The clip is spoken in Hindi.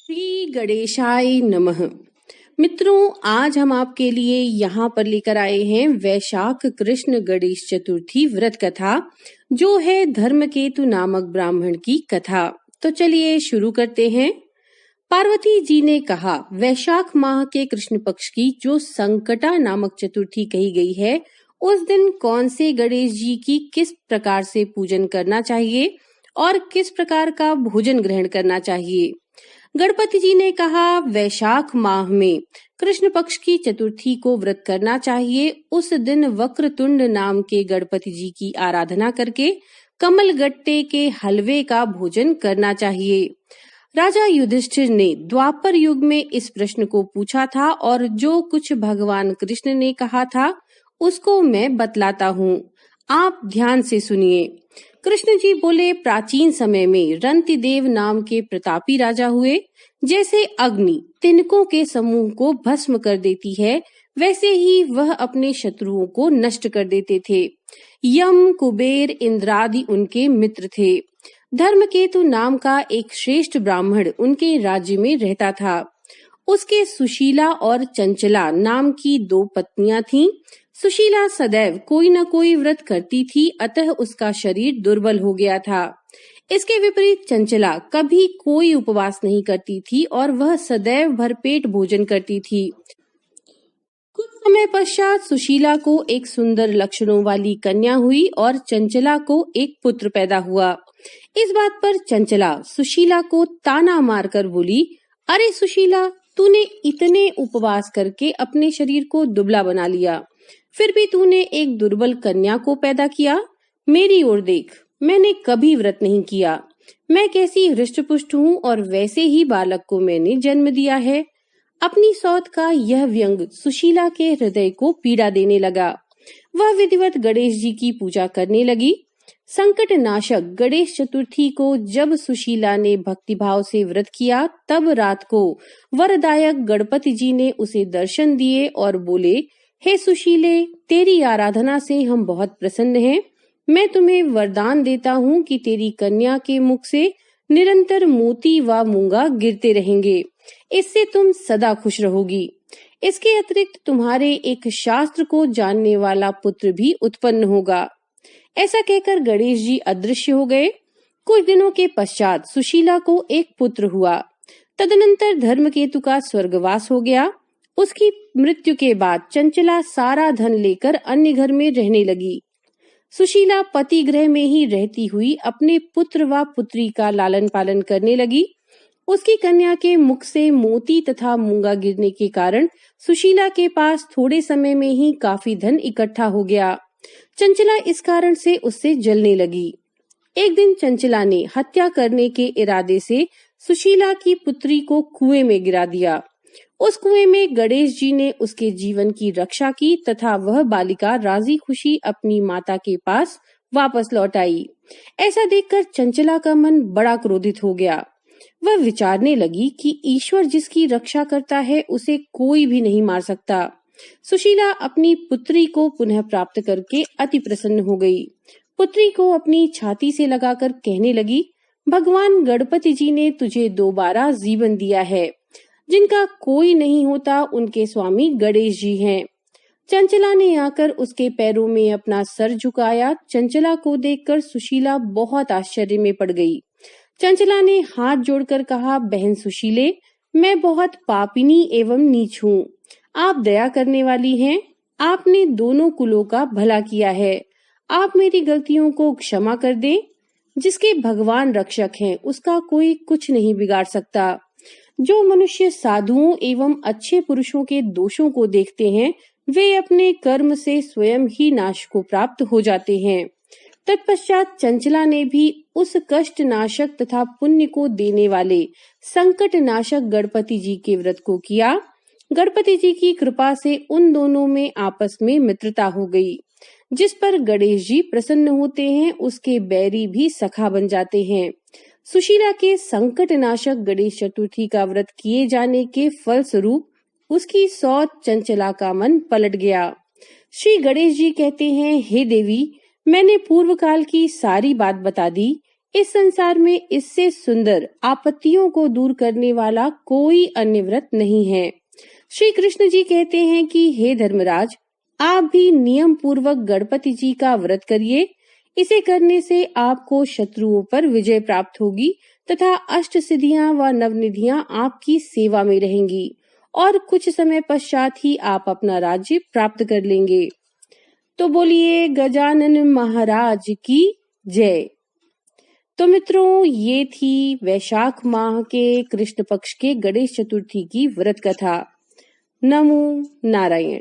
श्री गणेशाय नमः। मित्रों, आज हम आपके लिए यहाँ पर लेकर आए हैं वैशाख कृष्ण गणेश चतुर्थी व्रत कथा, जो है धर्मकेतु नामक ब्राह्मण की कथा। तो चलिए शुरू करते हैं। पार्वती जी ने कहा, वैशाख माह के कृष्ण पक्ष की जो संकटा नामक चतुर्थी कही गई है, उस दिन कौन से गणेश जी की किस प्रकार से पूजन करना चाहिए और किस प्रकार का भोजन ग्रहण करना चाहिए। गणपति जी ने कहा, वैशाख माह में कृष्ण पक्ष की चतुर्थी को व्रत करना चाहिए। उस दिन वक्रतुंड नाम के गणपति जी की आराधना करके कमल गट्टे के हलवे का भोजन करना चाहिए। राजा युधिष्ठिर ने द्वापर युग में इस प्रश्न को पूछा था और जो कुछ भगवान कृष्ण ने कहा था उसको मैं बतलाता हूँ, आप ध्यान से सुनिए। कृष्ण जी बोले, प्राचीन समय में रंतिदेव नाम के प्रतापी राजा हुए। जैसे अग्नि तिनकों के समूह को भस्म कर देती है, वैसे ही वह अपने शत्रुओं को नष्ट कर देते थे। यम, कुबेर, इंद्रादि उनके मित्र थे। धर्मकेतु नाम का एक श्रेष्ठ ब्राह्मण उनके राज्य में रहता था। उसके सुशीला और चंचला नाम की दो पत्नियां थीं। सुशीला सदैव कोई न कोई व्रत करती थी, अतः उसका शरीर दुर्बल हो गया था। इसके विपरीत चंचला कभी कोई उपवास नहीं करती थी और वह सदैव भरपेट भोजन करती थी। कुछ समय पश्चात सुशीला को एक सुंदर लक्षणों वाली कन्या हुई और चंचला को एक पुत्र पैदा हुआ। इस बात पर चंचला सुशीला को ताना मारकर बोली, अरे सुशीला, तूने इतने उपवास करके अपने शरीर को दुबला बना लिया, फिर भी तूने एक दुर्बल कन्या को पैदा किया। मेरी ओर देख, मैंने कभी व्रत नहीं किया। मैं कैसी हृष्टपुष्ट हूँ और वैसे ही बालक को मैंने जन्म दिया है। अपनी सौत का यह व्यंग सुशीला के हृदय को पीड़ा देने लगा। वह विधिवत गणेश जी की पूजा करने लगी। संकट नाशक गणेश चतुर्थी को जब सुशीला ने भक्तिभाव से व्रत किया, तब रात को वरदायक गणपति जी ने उसे दर्शन दिए और बोले, हे सुशीले, तेरी आराधना से हम बहुत प्रसन्न हैं। मैं तुम्हें वरदान देता हूँ कि तेरी कन्या के मुख से निरंतर मोती व मूंगा गिरते रहेंगे। इससे तुम सदा खुश रहोगी। इसके अतिरिक्त तुम्हारे एक शास्त्र को जानने वाला पुत्र भी उत्पन्न होगा। ऐसा कहकर गणेश जी अदृश्य हो गए। कुछ दिनों के पश्चात सुशीला को एक पुत्र हुआ। तदनंतर धर्मकेतु का स्वर्गवास हो गया। उसकी मृत्यु के बाद चंचला सारा धन लेकर अन्य घर में रहने लगी। सुशीला पति गृह में ही रहती हुई अपने पुत्र व पुत्री का लालन पालन करने लगी। उसकी कन्या के मुख से मोती तथा मूंगा गिरने के कारण सुशीला के पास थोड़े समय में ही काफी धन इकट्ठा हो गया। चंचला इस कारण से उससे जलने लगी। एक दिन चंचला ने हत्या करने के इरादे से सुशीला की पुत्री को कुएं में गिरा दिया। उस कुएं में गणेश जी ने उसके जीवन की रक्षा की तथा वह बालिका राजी खुशी अपनी माता के पास वापस लौट आई। ऐसा देखकर चंचला का मन बड़ा क्रोधित हो गया। वह विचारने लगी कि ईश्वर जिसकी रक्षा करता है उसे कोई भी नहीं मार सकता। सुशीला अपनी पुत्री को पुनः प्राप्त करके अति प्रसन्न हो गई। पुत्री को अपनी छाती से लगाकर कहने लगी, भगवान गणपति जी ने तुझे दोबारा जीवन दिया है। जिनका कोई नहीं होता उनके स्वामी गणेश जी हैं। चंचला ने आकर उसके पैरों में अपना सर झुकाया। चंचला को देखकर सुशीला बहुत आश्चर्य में पड़ गई। चंचला ने हाथ जोड़कर कहा, बहन सुशीले, मैं बहुत पापिनी एवं नीच हूँ। आप दया करने वाली हैं। आपने दोनों कुलों का भला किया है। आप मेरी गलतियों को क्षमा कर दें। जिसके भगवान रक्षक हैं उसका कोई कुछ नहीं बिगाड़ सकता। जो मनुष्य साधुओं एवं अच्छे पुरुषों के दोषों को देखते हैं, वे अपने कर्म से स्वयं ही नाश को प्राप्त हो जाते हैं। तत्पश्चात चंचला ने भी उस कष्ट नाशक तथा पुण्य को देने वाले संकट नाशक गणपति जी के व्रत को किया। गणपति जी की कृपा से उन दोनों में आपस में मित्रता हो गई। जिस पर गणेश जी प्रसन्न होते हैं, उसके बैरी भी सखा बन जाते हैं। सुशीला के संकट नाशक गणेश चतुर्थी का व्रत किए जाने के फल स्वरूप उसकी सौत चंचला का मन पलट गया। श्री गणेश जी कहते हैं, हे देवी, मैंने पूर्व काल की सारी बात बता दी। इस संसार में इससे सुंदर आपत्तियों को दूर करने वाला कोई अन्य व्रत नहीं है। श्री कृष्ण जी कहते हैं कि हे धर्मराज, आप भी नियम पूर्वक गणपति जी का व्रत करिए। इसे करने से आपको शत्रुओं पर विजय प्राप्त होगी तथा अष्ट सिद्धियां व नवनिधियां आपकी सेवा में रहेंगी और कुछ समय पश्चात ही आप अपना राज्य प्राप्त कर लेंगे। तो बोलिए गजानन महाराज की जय। तो मित्रों, ये थी वैशाख माह के कृष्ण पक्ष के गणेश चतुर्थी की व्रत कथा। नमो नारायण।